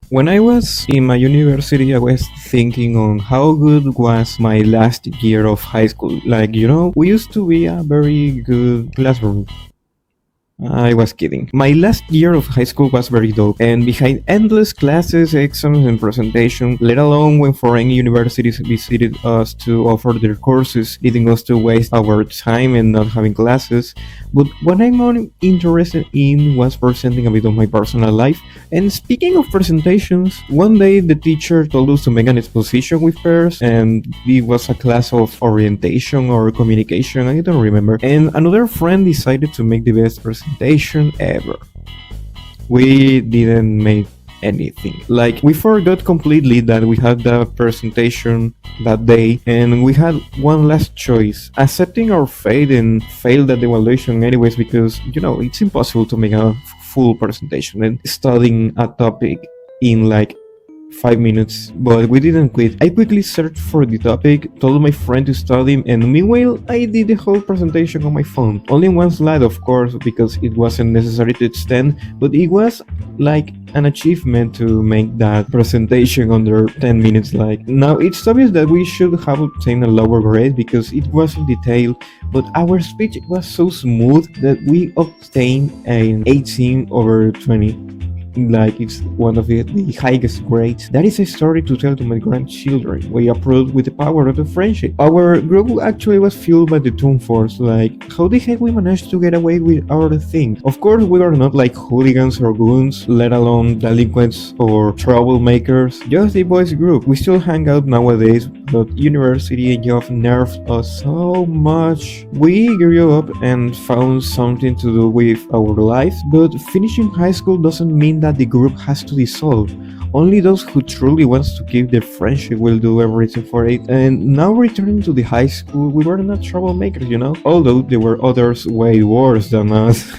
When I was in my university, I was thinking on how good was my last year of high school. We used to be a very good classroom. I was kidding. My last year of high school was very dope, and behind endless classes, exams, and presentation, let alone when foreign universities visited us to offer their courses, leading us to waste our time and not having classes. But what I'm more interested in was presenting a bit of my personal life. And speaking of presentations, one day the teacher told us to make an exposition with pairs, and it was a class of orientation or communication, I don't remember. And another friend decided to make the best presentation ever. We didn't make anything. Like, we forgot completely that we had the presentation that day, and we had one last choice: accepting our fate and fail that evaluation anyways, because it's impossible to make a full presentation and studying a topic in like 5 minutes, but we didn't quit. I quickly searched for the topic, told my friend to study, and meanwhile, I did the whole presentation on my phone. Only one slide, of course, because it wasn't necessary to extend, but it was like an achievement to make that presentation under 10 minutes. Like, now it's obvious that we should have obtained a lower grade because it wasn't detailed, but our speech was so smooth that we obtained an 18 over 20. Like, it's one of the highest grades. That is a story to tell to my grandchildren. We approved with the power of the friendship. Our group actually was fueled by the Toon Force. Like, how the heck we managed to get away with our things? Of course, we are not like hooligans or goons, let alone delinquents or troublemakers. Just the boys group. We still hang out nowadays, but university and job nerfed us so much. We grew up and found something to do with our lives, but finishing high school doesn't mean that the group has to dissolve. Only those who truly wants to keep their friendship will do everything for it. And now returning to the high school, we were not troublemakers. Although there were others way worse than us.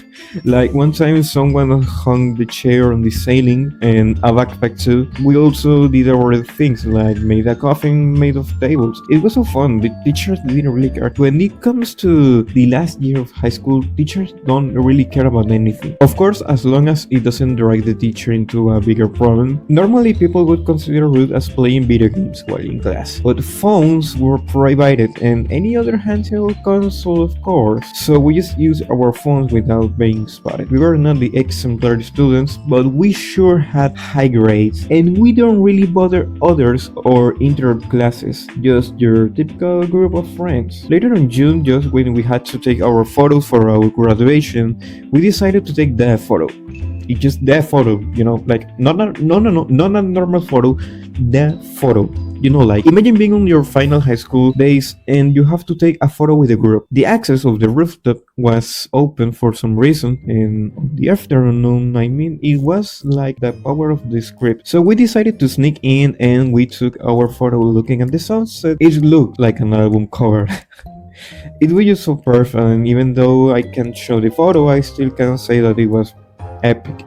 Like, one time someone hung the chair on the ceiling and a backpack too. We also did our things, like made a coffin made of tables. It was so fun. The teachers didn't really care. When it comes to the last year of high school, teachers don't really care about anything. Of course, as long as it doesn't drag the teacher into a bigger problem. Normally people would consider rude as playing video games while in class, but phones were prohibited and any other handheld console, of course. So we just used our phones without being spotted. We were not the exemplary students, but we sure had high grades, and we don't really bother others or interrupt classes, just your typical group of friends. Later in June, just when we had to take our photos for our graduation, we decided to take that photo. It's just that photo, like not a normal photo, that photo. Like, imagine being on your final high school days and you have to take a photo with a group. The access of the rooftop was open for some reason, and on the afternoon, it was like the power of the script. So we decided to sneak in and we took our photo looking at the sunset. It looked like an album cover. It was just so perfect, and even though I can't show the photo, I still can say that it was epic.